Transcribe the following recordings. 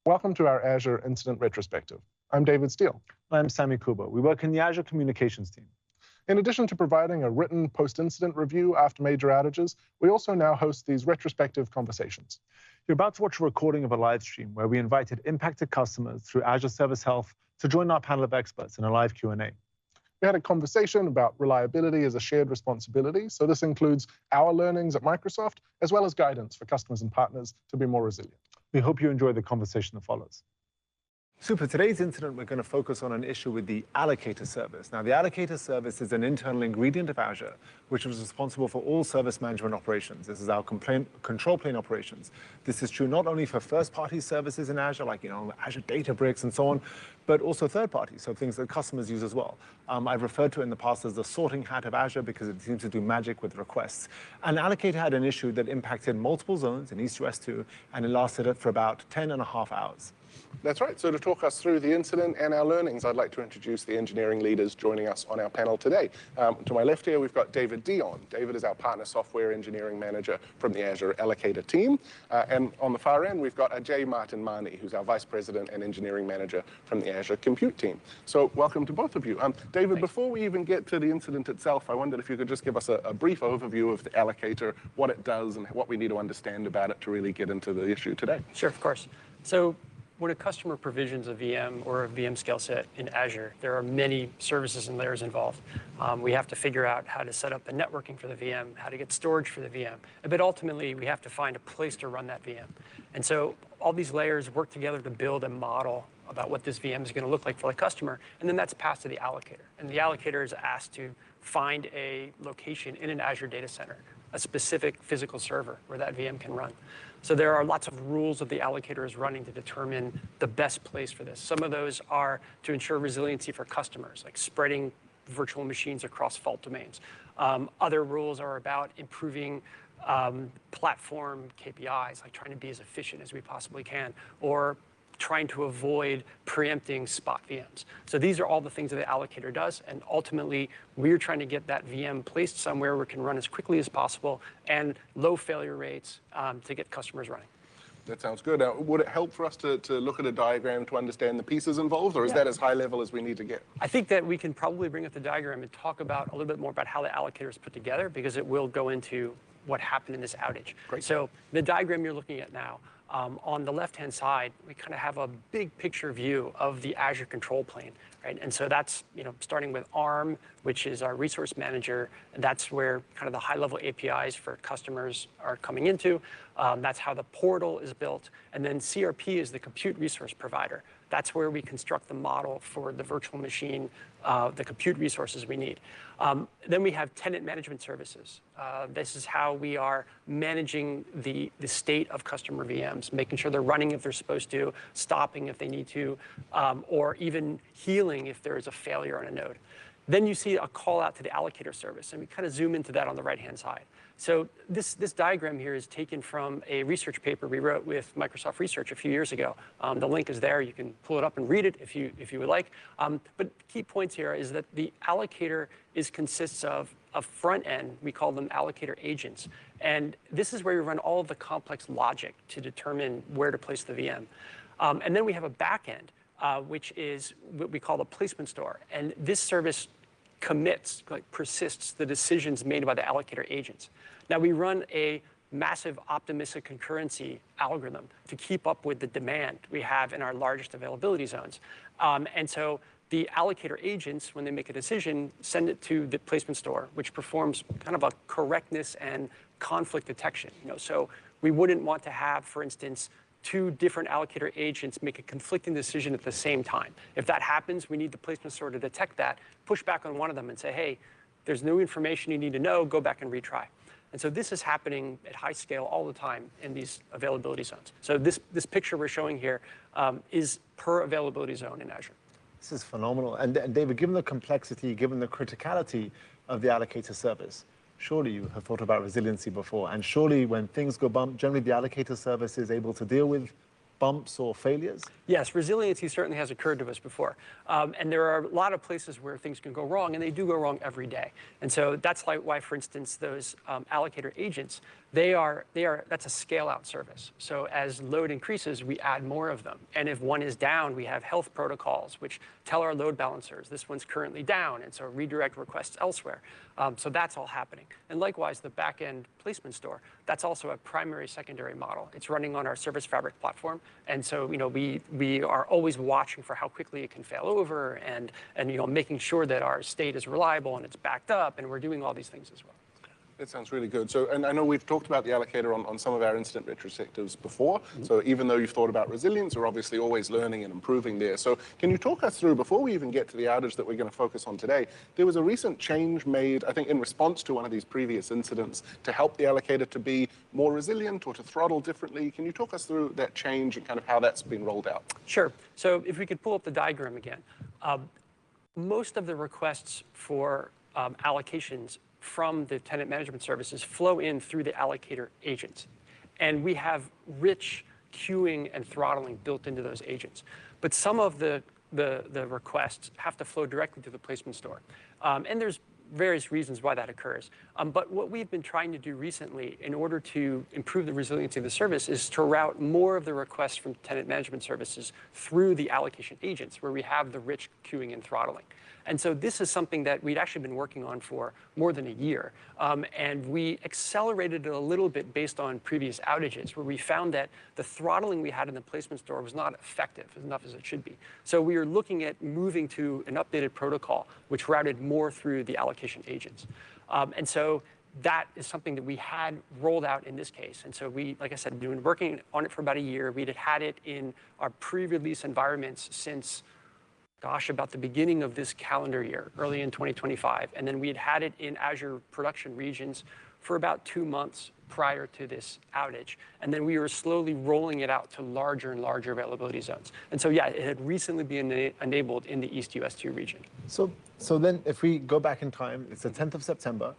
Welcome to our Azure Incident Retrospective. I'm David Steele. I'm Sami Kuba. We work in the Azure Communications team. In addition to providing a written post-incident review after major outages, we also now host these retrospective conversations. You're about to watch a recording of a live stream where we invited impacted customers through Azure Service Health to join our panel of experts in a live Q&A. We had a conversation about reliability as a shared responsibility, so this includes our learnings at Microsoft, as well as guidance for customers and partners to be more resilient. We hope you enjoy the conversation that follows. So for today's incident, we're going to focus on an issue with the allocator service. Now, the allocator service is an internal ingredient of Azure, which is responsible for all service management operations. This is our control plane operations. This is true not only for first-party services in Azure, like Azure Databricks and so on, but also third-party, so things that customers use as well. I've referred to it in the past as the sorting hat of Azure because it seems to do magic with requests. And allocator had an issue that impacted multiple zones in East to S2, and it lasted for about 10.5 hours. That's right. So to talk us through the incident and our learnings, I'd like to introduce the engineering leaders joining us on our panel today. To my left here, we've got David Dion. David is our partner software engineering manager from the Azure Allocator team. And on the far end, we've got Ajay Martin Mani, who's our vice president and engineering manager from the Azure Compute team. So welcome to both of you. David, Thanks. Before we even get to the incident itself, I wondered if you could just give us a brief overview of the allocator, what it does, and what we need to understand about it to really get into the issue today. Sure, of course. So when a customer provisions a VM or a VM scale set in Azure, there are many services and layers involved. We have to figure out how to set up the networking for the VM, how to get storage for the VM, but ultimately we have to find a place to run that VM. And so all these layers work together to build a model about what this VM is going to look like for the customer, and then that's passed to the allocator. And the allocator is asked to find a location in an Azure data center, a specific physical server where that VM can run. So there are lots of rules that the allocator is running to determine the best place for this. Some of those are to ensure resiliency for customers, like spreading virtual machines across fault domains. Other rules are about improving platform KPIs, like trying to be as efficient as we possibly can, or trying to avoid preempting spot VMs. So these are all the things that the allocator does, and ultimately we're trying to get that VM placed somewhere where it can run as quickly as possible and low failure rates to get customers running. That sounds good. Would it help for us to look at a diagram to understand the pieces involved, or is that as high level as we need to get? I think that we can probably bring up the diagram and talk about a little bit more about how the allocator is put together, because it will go into what happened in this outage. Great. So the diagram you're looking at now, on the left-hand side, we kind of have a big picture view of the Azure control plane, right? And so that's, starting with ARM, which is our resource manager, and that's where kind of the high-level APIs for customers are coming into. That's how the portal is built. And then CRP is the compute resource provider. That's where we construct the model for the virtual machine, the compute resources we need. Then we have tenant management services. This is how we are managing the state of customer VMs, making sure they're running if they're supposed to, stopping if they need to, or even healing if there is a failure on a node. Then you see a call out to the allocator service, and we kind of zoom into that on the right-hand side. So this diagram here is taken from a research paper we wrote with Microsoft Research a few years ago. The link is there. You can pull it up and read it if you would like. But key points here is that the allocator consists of a front end. We call them allocator agents. And this is where you run all of the complex logic to determine where to place the VM. And then we have a back end, which is what we call the placement store. And this service commits, persists the decisions made by the allocator agents. Now we run a massive optimistic concurrency algorithm to keep up with the demand we have in our largest availability zones. And so the allocator agents, when they make a decision, send it to the placement store, which performs kind of a correctness and conflict detection. So we wouldn't want to have, for instance, two different allocator agents make a conflicting decision at the same time. If that happens, we need the placement store to detect that, push back on one of them and say, hey, there's new information you need to know, go back and retry. And so this is happening at high scale all the time in these availability zones. So this picture we're showing here is per availability zone in Azure. This is phenomenal. And David, given the complexity, given the criticality of the allocator service, surely you have thought about resiliency before. And surely when things go bump, generally the allocator service is able to deal with bumps or failures? Yes, resiliency certainly has occurred to us before. And there are a lot of places where things can go wrong, and they do go wrong every day. And so that's why, for instance, those allocator agents that's a scale-out service. So as load increases, we add more of them. And if one is down, we have health protocols, which tell our load balancers, this one's currently down, and so redirect requests elsewhere. So that's all happening. And likewise, the back-end placement store, that's also a primary, secondary model. It's running on our Service Fabric platform. And so we are always watching for how quickly it can fail over and making sure that our state is reliable and it's backed up, and we're doing all these things as well. It sounds really good. So, and I know we've talked about the allocator on some of our incident retrospectives before. So even though you've thought about resilience, we're obviously always learning and improving there. So can you talk us through, before we even get to the outage that we're going to focus on today, there was a recent change made, I think, in response to one of these previous incidents to help the allocator to be more resilient or to throttle differently. Can you talk us through that change and kind of how that's been rolled out? Sure. So if we could pull up the diagram again. Most of the requests for allocations from the tenant management services flow in through the allocator agents. And we have rich queuing and throttling built into those agents. But some of the requests have to flow directly to the placement store. And there's various reasons why that occurs. But what we've been trying to do recently in order to improve the resiliency of the service is to route more of the requests from tenant management services through the allocation agents, where we have the rich queuing and throttling. And so this is something that we'd actually been working on for more than a year. And we accelerated it a little bit based on previous outages, where we found that the throttling we had in the placement store was not effective enough as it should be. So we are looking at moving to an updated protocol, which routed more through the allocation agents. And so that is something that we had rolled out in this case. And so we, like I said, we've been working on it for about a year. We had it in our pre-release environments since about the beginning of this calendar year, early in 2025. And then we had it in Azure production regions for about 2 months prior to this outage. And then we were slowly rolling it out to larger and larger availability zones. And so, yeah, it had recently been enabled in the East US2 region. So then if we go back in time, it's the 10th of September.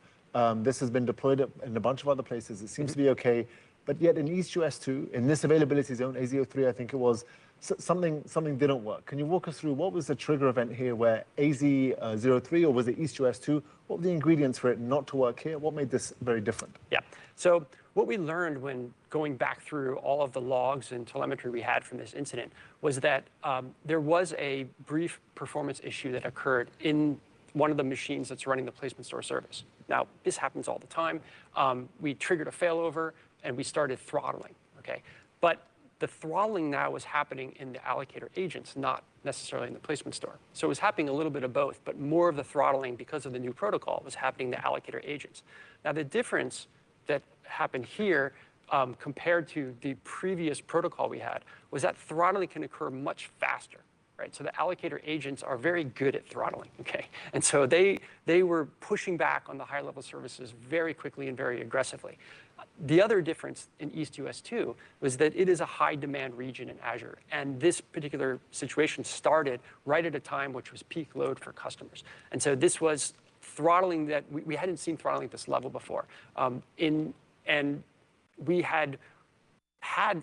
This has been deployed in a bunch of other places. It seems to be okay. But yet in East US2, in this availability zone, AZ03, I think it was, something didn't work. Can you walk us through what was the trigger event here where AZ03, or was it East US2? What were the ingredients for it not to work here? What made this very different? Yeah. So what we learned when going back through all of the logs and telemetry we had from this incident was that there was a brief performance issue that occurred in one of the machines that's running the placement store service. Now, this happens all the time. We triggered a failover and we started throttling, okay? But the throttling now was happening in the allocator agents, not necessarily in the placement store. So it was happening a little bit of both, but more of the throttling, because of the new protocol, was happening in the allocator agents. Now, the difference that happened here compared to the previous protocol we had was that throttling can occur much faster. Right? So the allocator agents are very good at throttling, okay? And so they were pushing back on the high-level services very quickly and very aggressively. The other difference in East US2 was that it is a high-demand region in Azure, and this particular situation started right at a time which was peak load for customers. And so this was throttling that we hadn't seen throttling at this level before. And we had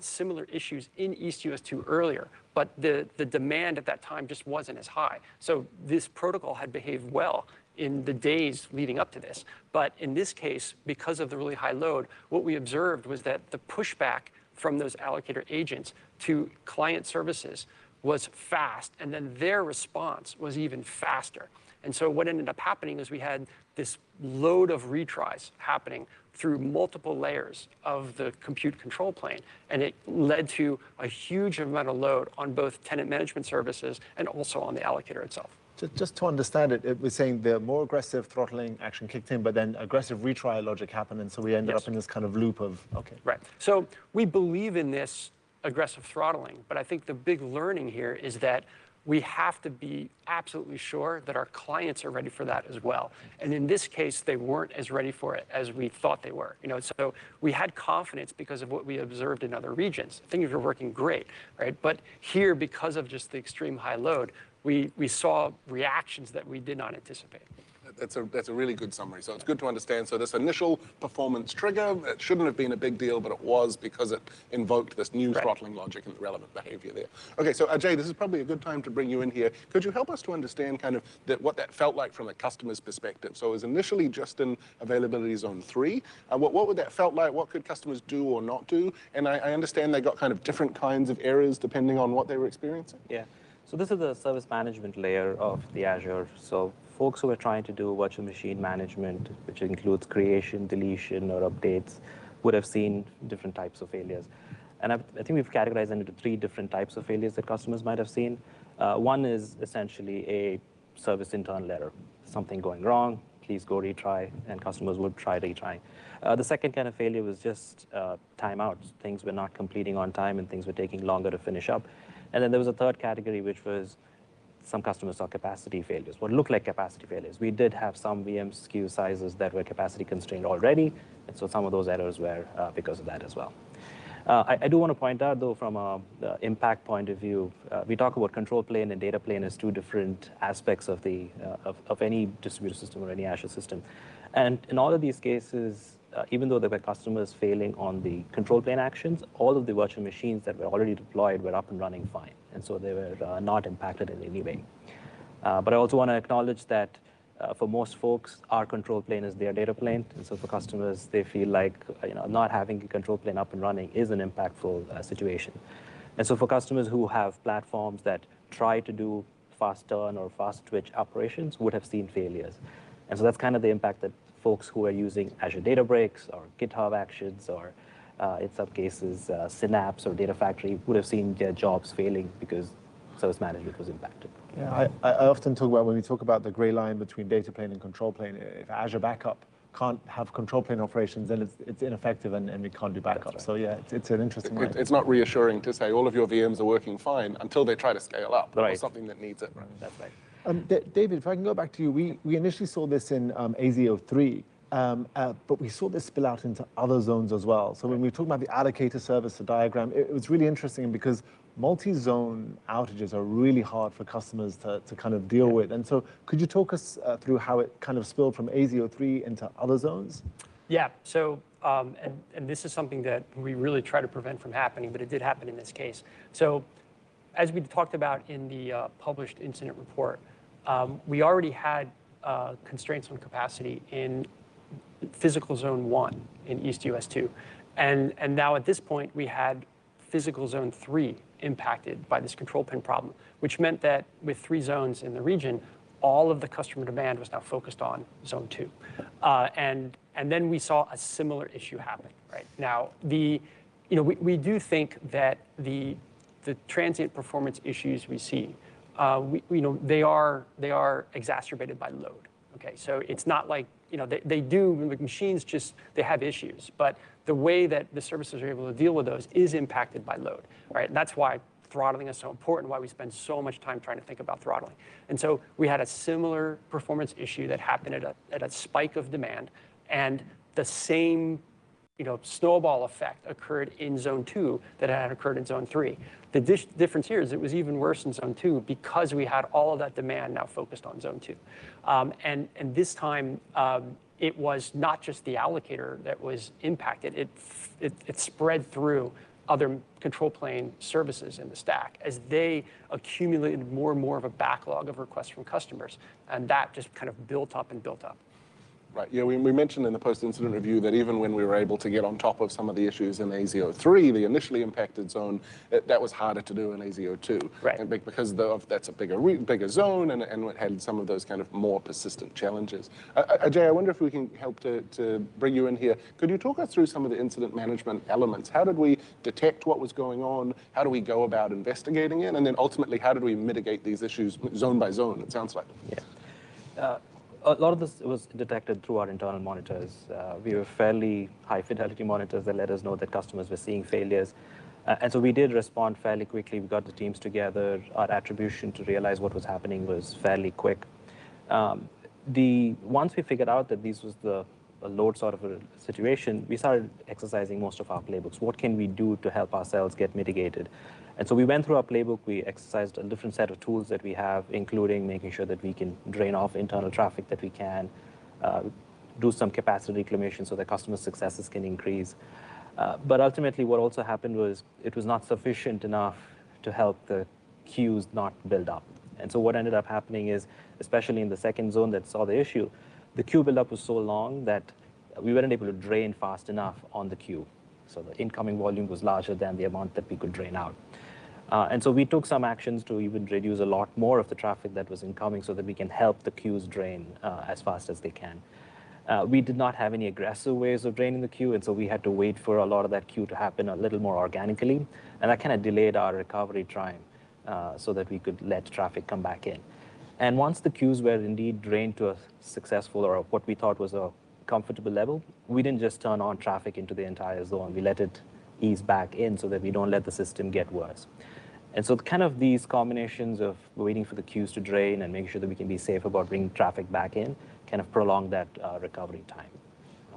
similar issues in East US2 earlier, but the demand at that time just wasn't as high. So this protocol had behaved well in the days leading up to this. But in this case, because of the really high load, what we observed was that the pushback from those allocator agents to client services was fast, and then their response was even faster. And so what ended up happening is we had this load of retries happening through multiple layers of the compute control plane. And it led to a huge amount of load on both tenant management services and also on the allocator itself. Just to understand it, it was saying the more aggressive throttling action kicked in, but then aggressive retry logic happened. And so we ended up in this kind of loop of, okay. Right. So we believe in this aggressive throttling, but I think the big learning here is that we have to be absolutely sure that our clients are ready for that as well. And in this case, they weren't as ready for it as we thought they were. So we had confidence because of what we observed in other regions. Things were working great, right? But here, because of just the extreme high load, we saw reactions that we did not anticipate. that's a really good summary. So it's good to understand. So this initial performance trigger, it shouldn't have been a big deal, but it was because it invoked this new throttling logic and the relevant behavior there. Okay, so Ajay, this is probably a good time to bring you in here. Could you help us to understand kind of what that felt like from a customer's perspective? So it was initially just in availability zone 3. What would that felt like? What could customers do or not do? And I understand they got kind of different kinds of errors depending on what they were experiencing. Yeah. So this is the service management layer of the Azure. So folks who are trying to do virtual machine management, which includes creation, deletion, or updates, would have seen different types of failures. And I think we've categorized them into 3 different types of failures that customers might have seen. One is essentially a service internal error, something going wrong, please go retry, and customers would try retrying. The second kind of failure was just timeouts. Things were not completing on time and things were taking longer to finish up. And then there was a third category, which was some customers saw capacity failures, what looked like capacity failures. We did have some VM SKU sizes that were capacity constrained already, and so some of those errors were because of that as well. I do want to point out, though, from an impact point of view, we talk about control plane and data plane as 2 different aspects of any distributed system or any Azure system. And in all of these cases, even though there were customers failing on the control plane actions, all of the virtual machines that were already deployed were up and running fine. And so they were not impacted in any way. But I also want to acknowledge that for most folks, our control plane is their data plane. And so for customers, they feel like not having a control plane up and running is an impactful situation. And so for customers who have platforms that try to do fast turn or fast switch operations would have seen failures. And so that's kind of the impact that folks who are using Azure Databricks or GitHub Actions or in some cases Synapse or Data Factory would have seen their jobs failing because service management was impacted. Yeah, I often talk about, when we talk about the gray line between data plane and control plane, if Azure Backup can't have control plane operations, then it's ineffective and we can't do backup. Right. So yeah, it's an interesting line. It's not reassuring to say all of your VMs are working fine until they try to scale up or something that needs it. Right. That's right. David, if I can go back to you, we initially saw this in AZ03, but we saw this spill out into other zones as well. So when we talk about the allocator service, the diagram, it was really interesting because multi-zone outages are really hard for customers to kind of deal with. And so could you talk us through how it kind of spilled from AZ03 into other zones? Yeah, so, and this is something that we really try to prevent from happening, but it did happen in this case. So as we talked about in the published incident report, we already had constraints on capacity in physical zone 1 in East US 2. And now at this point, we had physical zone 3 impacted by this control plane problem, which meant that with 3 zones in the region, all of the customer demand was now focused on zone 2. And then we saw a similar issue happen, right? Now, we do think that the transient performance issues we see, they are exacerbated by load. Okay, so it's not like, the machines they have issues, but the way that the services are able to deal with those is impacted by load, right? And that's why throttling is so important, why we spend so much time trying to think about throttling. And so we had a similar performance issue that happened at a spike of demand, and the same snowball effect occurred in zone 2 that had occurred in zone 3. The difference here is it was even worse in zone 2 because we had all of that demand now focused on zone 2. And this time, it was not just the allocator that was impacted. It spread through other control plane services in the stack as they accumulated more and more of a backlog of requests from customers. And that just kind of built up and built up. Right. Yeah, we mentioned in the post-incident review that even when we were able to get on top of some of the issues in AZ03, the initially impacted zone, that was harder to do in AZ02. Right. And because that's a bigger zone and it had some of those kind of more persistent challenges. Ajay, I wonder if we can help to bring you in here. Could you talk us through some of the incident management elements? How did we detect what was going on? How do we go about investigating it? And then ultimately, how did we mitigate these issues zone by zone, it sounds like? Yeah. A lot of this was detected through our internal monitors. We were fairly high fidelity monitors that let us know that customers were seeing failures. And so we did respond fairly quickly. We got the teams together. Our attribution to realize what was happening was fairly quick. Once we figured out that this was the a load sort of a situation, we started exercising most of our playbooks. What can we do to help ourselves get mitigated? And so we went through our playbook. We exercised a different set of tools that we have, including making sure that we can drain off internal traffic that we can, do some capacity reclamation so that customer successes can increase. But ultimately, what also happened was it was not sufficient enough to help the queues not build up. And so what ended up happening is, especially in the second zone that saw the issue, the queue buildup was so long that we weren't able to drain fast enough on the queue. So the incoming volume was larger than the amount that we could drain out. And so we took some actions to even reduce a lot more of the traffic that was incoming so that we can help the queues drain as fast as they can. We did not have any aggressive ways of draining the queue, and so we had to wait for a lot of that queue to happen a little more organically, and that kind of delayed our recovery time so that we could let traffic come back in. And once the queues were indeed drained to a successful, or what we thought was a comfortable level, we didn't just turn on traffic into the entire zone. We let it ease back in so that we don't let the system get worse. And so kind of these combinations of waiting for the queues to drain and making sure that we can be safe about bringing traffic back in kind of prolong that recovery time.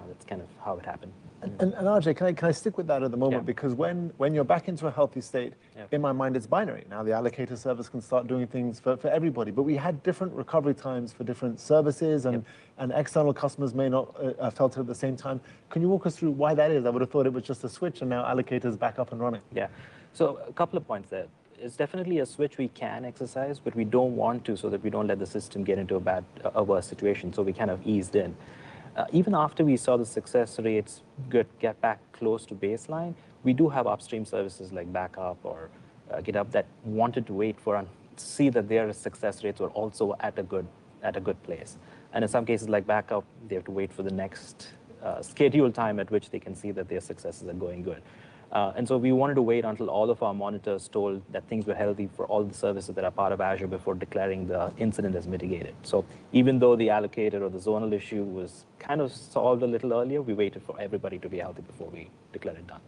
That's kind of how it happened. And RJ, can I stick with that at the moment? Yeah. Because when you're back into a healthy state, in my mind, it's binary. Now the allocator service can start doing things for everybody, but we had different recovery times for different services, and external customers may not felt it at the same time. Can you walk us through why that is? I would have thought it was just a switch, and now allocator's back up and running. Yeah, so a couple of points there. It's definitely a switch we can exercise, but we don't want to so that we don't let the system get into a worse situation. So we kind of eased in. Even after we saw the success rates get back close to baseline, we do have upstream services like backup or GitHub that wanted to wait for and see that their success rates were also at a good place. And in some cases like backup, they have to wait for the next scheduled time at which they can see that their successes are going good. And so we wanted to wait until all of our monitors told that things were healthy for all the services that are part of Azure before declaring the incident as mitigated. So even though the allocator or the zonal issue was kind of solved a little earlier, we waited for everybody to be healthy before we declared it done.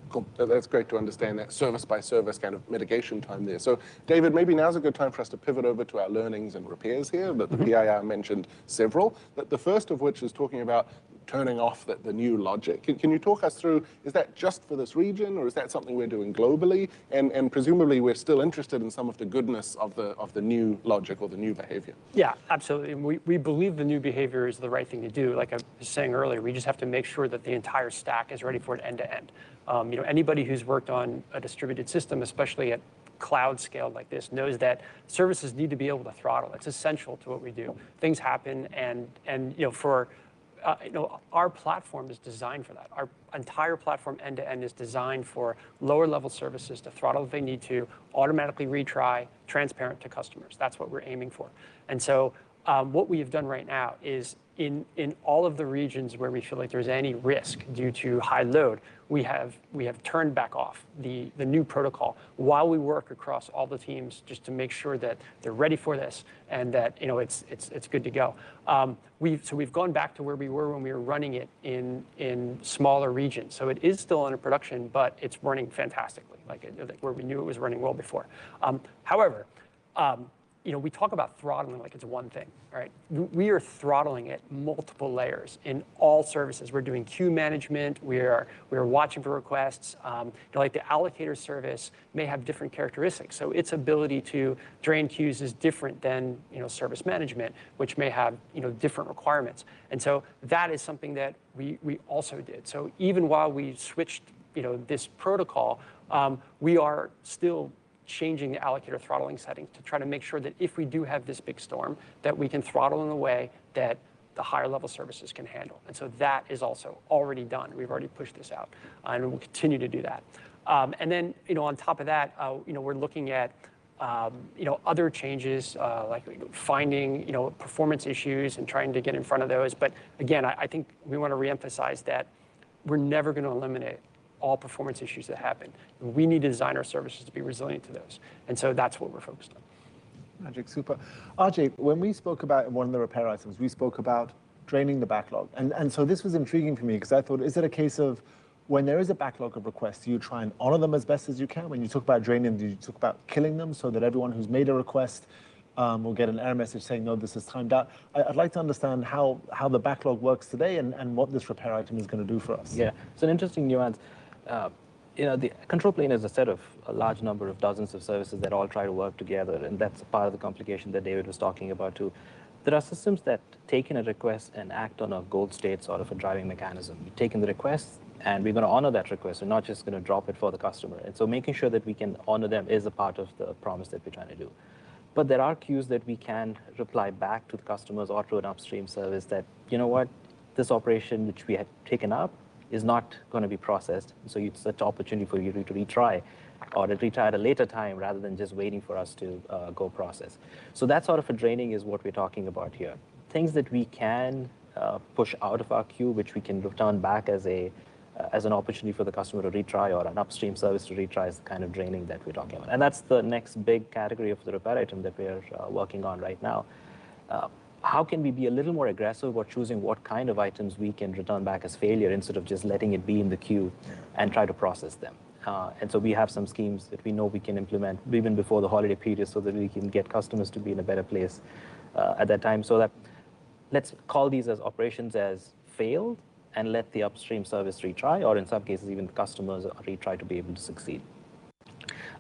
Cool. That's great to understand that service by service kind of mitigation time there. So David, maybe now's a good time for us to pivot over to our learnings and repairs here. That the PIR mentioned several, but the first of which is talking about turning off the new logic. Can you talk us through, is that just for this region, or is that something we're doing globally? And presumably we're still interested in some of the goodness of the new logic or the new behavior. Yeah, absolutely. We believe the new behavior is the right thing to do. Like I was saying earlier, we just have to make sure that the entire stack is ready for it end to end. Anybody who's worked on a distributed system, especially at cloud scale like this, knows that services need to be able to throttle. It's essential to what we do. Things happen, and our platform is designed for that. Our entire platform end to end is designed for lower level services to throttle if they need to, automatically retry, transparent to customers. That's what we're aiming for. And so what we have done right now is in all of the regions where we feel like there's any risk due to high load, we have turned back off the new protocol while we work across all the teams just to make sure that they're ready for this and that it's good to go. So we've gone back to where we were when we were running it in smaller regions. So it is still under production, but it's running fantastically, like where we knew it was running well before. However, we talk about throttling like it's one thing, right? We are throttling at multiple layers in all services. We're doing queue management. We are watching for requests. Like the allocator service may have different characteristics. So its ability to drain queues is different than service management, which may have different requirements. And so that is something that we also did. So even while we switched this protocol, we are still changing the allocator throttling settings to try to make sure that if we do have this big storm, that we can throttle in a way that the higher level services can handle. And so that is also already done. We've already pushed this out, and we'll continue to do that. And then, on top of that, we're looking at other changes like finding performance issues and trying to get in front of those. But again, I think we want to reemphasize that we're never going to eliminate all performance issues that happen. We need to design our services to be resilient to those. And so that's what we're focused on. Magic, super. RJ, when we spoke about one of the repair items, we spoke about draining the backlog. And so this was intriguing for me because I thought, is it a case of when there is a backlog of requests, do you try and honor them as best as you can? When you talk about draining, do you talk about killing them so that everyone who's made a request or get an error message saying, no, this is timed out. I'd like to understand how the backlog works today and what this repair item is going to do for us. Yeah, it's an interesting nuance. The control plane is a set of a large number of dozens of services that all try to work together, and that's part of the complication that David was talking about too. There are systems that take in a request and act on a gold state sort of a driving mechanism. We take in the request, and we're going to honor that request. We're not just going to drop it for the customer. And so making sure that we can honor them is a part of the promise that we're trying to do. But there are queues that we can reply back to the customers or to an upstream service that, you know what, this operation which we had taken up is not going to be processed. So it's such an opportunity for you to retry, or to retry at a later time rather than just waiting for us to go process. So that sort of a draining is what we're talking about here. Things that we can push out of our queue, which we can return back as an opportunity for the customer to retry, or an upstream service to retry, is the kind of draining that we're talking about. And that's the next big category of the repair item that we're working on right now. How can we be a little more aggressive about choosing what kind of items we can return back as failure instead of just letting it be in the queue and try to process them? And so we have some schemes that we know we can implement even before the holiday period so that we can get customers to be in a better place at that time. So that let's call these as operations as failed and let the upstream service retry, or in some cases even the customers retry to be able to succeed.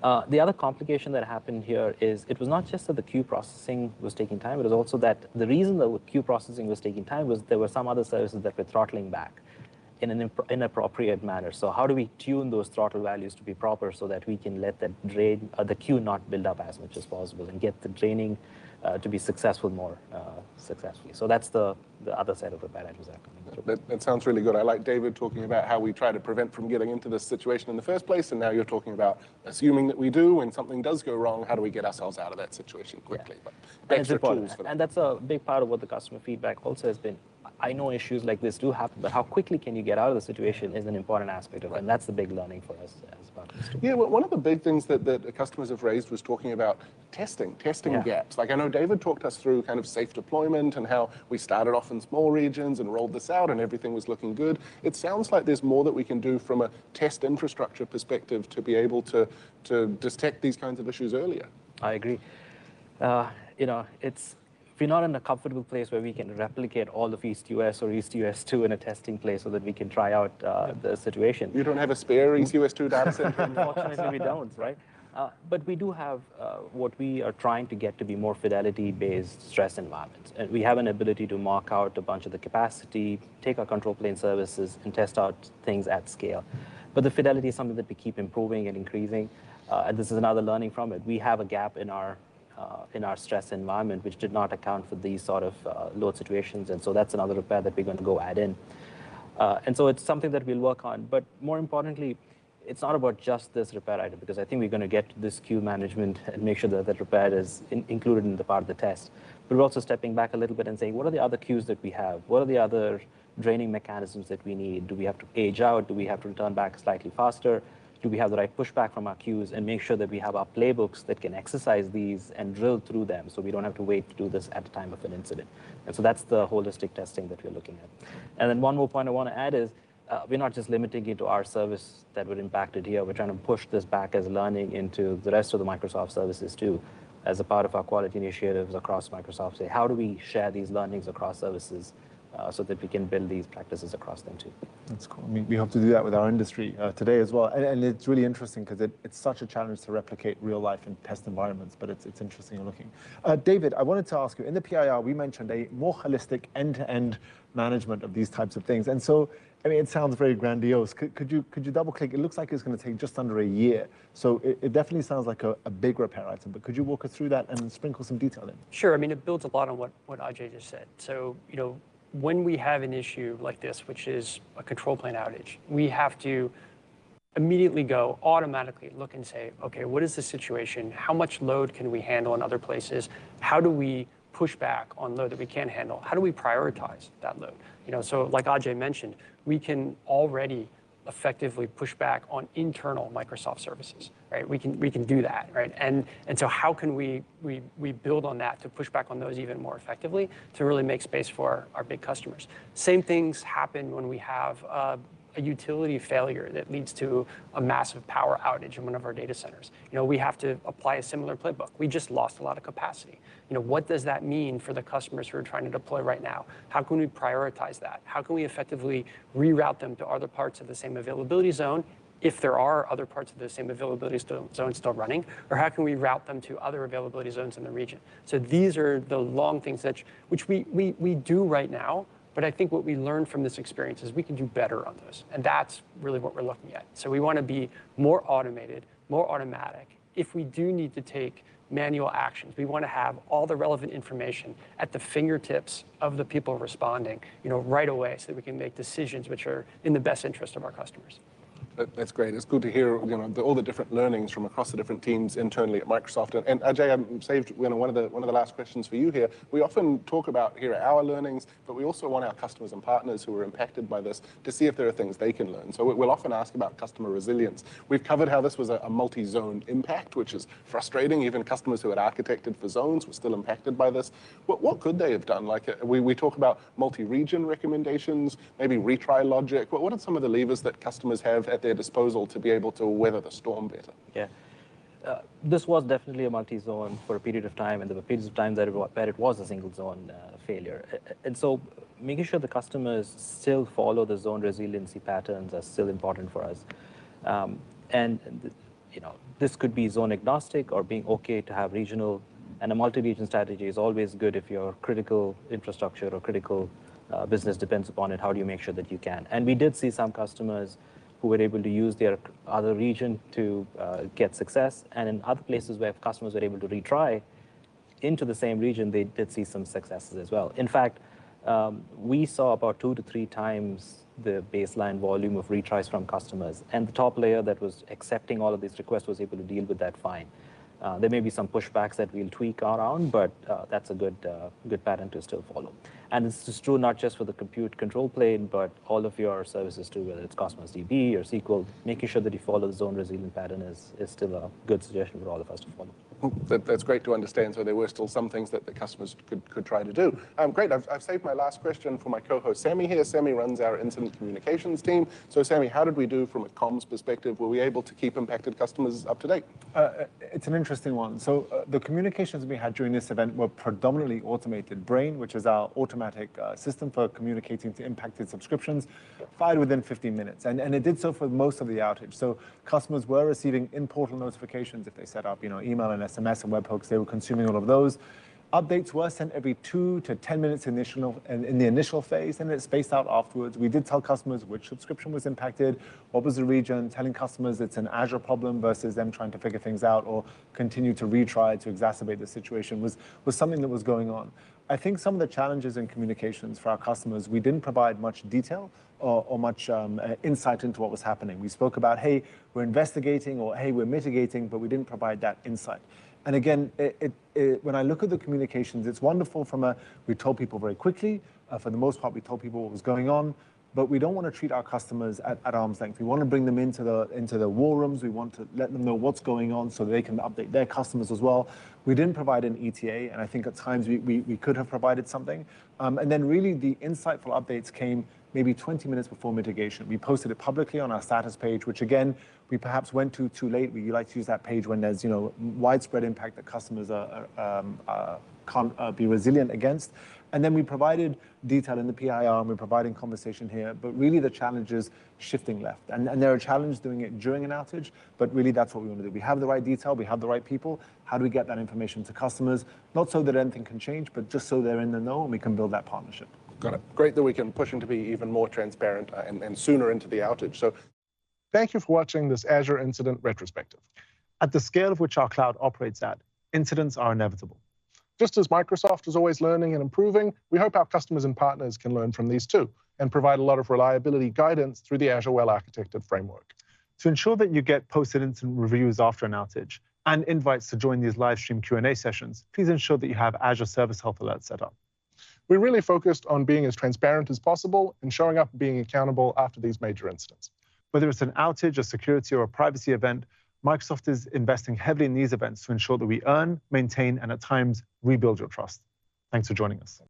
The other complication that happened here is it was not just that the queue processing was taking time, it was also that the reason the queue processing was taking time was there were some other services that were throttling back in an inappropriate manner. So how do we tune those throttle values to be proper so that we can let that drain, the queue not build up as much as possible and get the draining to be successful more successfully. So that's the other set of repair items that are coming through. That sounds really good. I like David talking about how we try to prevent from getting into this situation in the first place, and now you're talking about assuming that we do, when something does go wrong, how do we get ourselves out of that situation quickly? Yeah. But extra tools for that. And that's a big part of what the customer feedback also has been. I know issues like this do happen, but how quickly can you get out of the situation is an important aspect of it, and that's the big learning for us as partners too. Yeah, well, one of the big things that customers have raised was talking about testing gaps. Like I know David talked us through kind of safe deployment and how we started off in small regions and rolled this out and everything was looking good. It sounds like there's more that we can do from a test infrastructure perspective to be able to detect these kinds of issues earlier. I agree. We're not in a comfortable place where we can replicate all of East US or East US 2 in a testing place so that we can try out the situation. You don't have a spare East US 2 data center? Unfortunately, we don't, right? But we do have what we are trying to get to be more fidelity-based stress environments. And we have an ability to mark out a bunch of the capacity, take our control plane services, and test out things at scale. But the fidelity is something that we keep improving and increasing. And this is another learning from it. We have a gap in our stress environment, which did not account for these sort of load situations. And so that's another repair that we're going to go add in. And so it's something that we'll work on. But more importantly, it's not about just this repair item, because I think we're going to get to this queue management and make sure that that repair is included in the part of the test. But we're also stepping back a little bit and saying, what are the other queues that we have? What are the other draining mechanisms that we need? Do we have to age out? Do we have to return back slightly faster? Do we have the right pushback from our queues, and make sure that we have our playbooks that can exercise these and drill through them so we don't have to wait to do this at the time of an incident? And so that's the holistic testing that we're looking at. And then one more point I want to add is we're not just limiting it to our service that were impacted here. We're trying to push this back as learning into the rest of the Microsoft services too, as a part of our quality initiatives across Microsoft. Say, how do we share these learnings across services so that we can build these practices across them too? That's cool. I mean, we hope to do that with our industry today as well. And it's really interesting because it's such a challenge to replicate real life in test environments, but it's interesting looking. David, I wanted to ask you, in the PIR, we mentioned a more holistic end-to-end management of these types of things. And so, I mean, it sounds very grandiose. Could you double click? It looks like it's going to take just under a year. So it definitely sounds like a big repair item, but could you walk us through that and sprinkle some detail in? Sure. I mean, it builds a lot on what Ajay just said. So, when we have an issue like this, which is a control plane outage, we have to immediately go automatically look and say, okay, what is the situation? How much load can we handle in other places? How do we push back on load that we can't handle? How do we prioritize that load? So like Ajay mentioned, we can already effectively push back on internal Microsoft services, right? We can do that, right? And so how can we build on that to push back on those even more effectively to really make space for our big customers? Same things happen when we have a utility failure that leads to a massive power outage in one of our data centers, we have to apply a similar playbook. We just lost a lot of capacity. What does that mean for the customers who are trying to deploy right now? How can we prioritize that? How can we effectively reroute them to other parts of the same availability zone, if there are other parts of the same availability zone still running, or how can we route them to other availability zones in the region? So these are the long things which we do right now, but I think what we learned from this experience is we can do better on those, and that's really what we're looking at. So we want to be more automated, more automatic. If we do need to take manual actions, we want to have all the relevant information at the fingertips of the people responding, right away, so that we can make decisions which are in the best interest of our customers. That's great. It's good to hear, all the different learnings from across the different teams internally at Microsoft. And Ajay, I saved one of the last questions for you here. We often talk about here our learnings, but we also want our customers and partners who are impacted by this to see if there are things they can learn. So we'll often ask about customer resilience. We've covered how this was a multi-zone impact, which is frustrating. Even customers who had architected for zones were still impacted by this. What could they have done? Like we talk about multi-region recommendations, maybe retry logic. What are some of the levers that customers have at their disposal to be able to weather the storm better? Yeah. This was definitely a multi-zone for a period of time, and there were periods of time where it was a single zone failure. And so making sure the customers still follow the zone resiliency patterns are still important for us. This could be zone agnostic or being okay to have regional, and a multi-region strategy is always good if your critical infrastructure or critical business depends upon it. How do you make sure that you can? And we did see some customers who were able to use their other region to get success. And in other places where customers were able to retry into the same region, they did see some successes as well. In fact, we saw about 2 to 3 times the baseline volume of retries from customers. And the top layer that was accepting all of these requests was able to deal with that fine. There may be some pushbacks that we'll tweak around, but that's a good pattern to still follow. And this is true not just for the compute control plane, but all of your services too, whether it's Cosmos DB or SQL. Making sure that you follow the zone resilient pattern is still a good suggestion for all of us to follow. That's great to understand. So there were still some things that the customers could try to do. Great. I've saved my last question for my co-host Sammy here. Sammy runs our incident communications team. So Sammy, how did we do from a comms perspective? Were we able to keep impacted customers up to date? It's an interesting one. So the communications we had during this event were predominantly automated. Brain, which is our automatic system for communicating to impacted subscriptions, fired within 15 minutes. And it did so for most of the outage. So customers were receiving in-portal notifications if they set up, email and SMS and webhooks. They were consuming all of those. Updates were sent every 2 to 10 minutes in the initial phase, and it's spaced out afterwards. We did tell customers which subscription was impacted, what was the region, telling customers it's an Azure problem versus them trying to figure things out or continue to retry to exacerbate the situation was something that was going on. I think some of the challenges in communications for our customers, we didn't provide much detail or much insight into what was happening. We spoke about, hey, we're investigating, or hey, we're mitigating, but we didn't provide that insight. And again, when I look at the communications, it's wonderful we told people very quickly. For the most part, we told people what was going on, but we don't want to treat our customers at arm's length. We want to bring them into the war rooms. We want to let them know what's going on so they can update their customers as well. We didn't provide an ETA, and I think at times we could have provided something. And then really the insightful updates came maybe 20 minutes before mitigation. We posted it publicly on our status page, which again, we perhaps went to too late. We like to use that page when there's widespread impact that customers can't be resilient against. And then we provided detail in the PIR, and we're providing conversation here, but really the challenge is shifting left. And there are challenges doing it during an outage, but really that's what we want to do. We have the right detail, we have the right people. How do we get that information to customers? Not so that anything can change, but just so they're in the know and we can build that partnership. Got it. Great that we can push them to be even more transparent and sooner into the outage. So thank you for watching this Azure Incident Retrospective. At the scale of which our cloud operates at, incidents are inevitable. Just as Microsoft is always learning and improving, we hope our customers and partners can learn from these too and provide a lot of reliability guidance through the Azure Well-Architected framework. To ensure that you get posted incident reviews after an outage and invites to join these live stream Q&A sessions, please ensure that you have Azure Service Health Alerts set up. We really focused on being as transparent as possible and showing up and being accountable after these major incidents. Whether it's an outage, a security, or a privacy event, Microsoft is investing heavily in these events to ensure that we earn, maintain, and at times rebuild your trust. Thanks for joining us.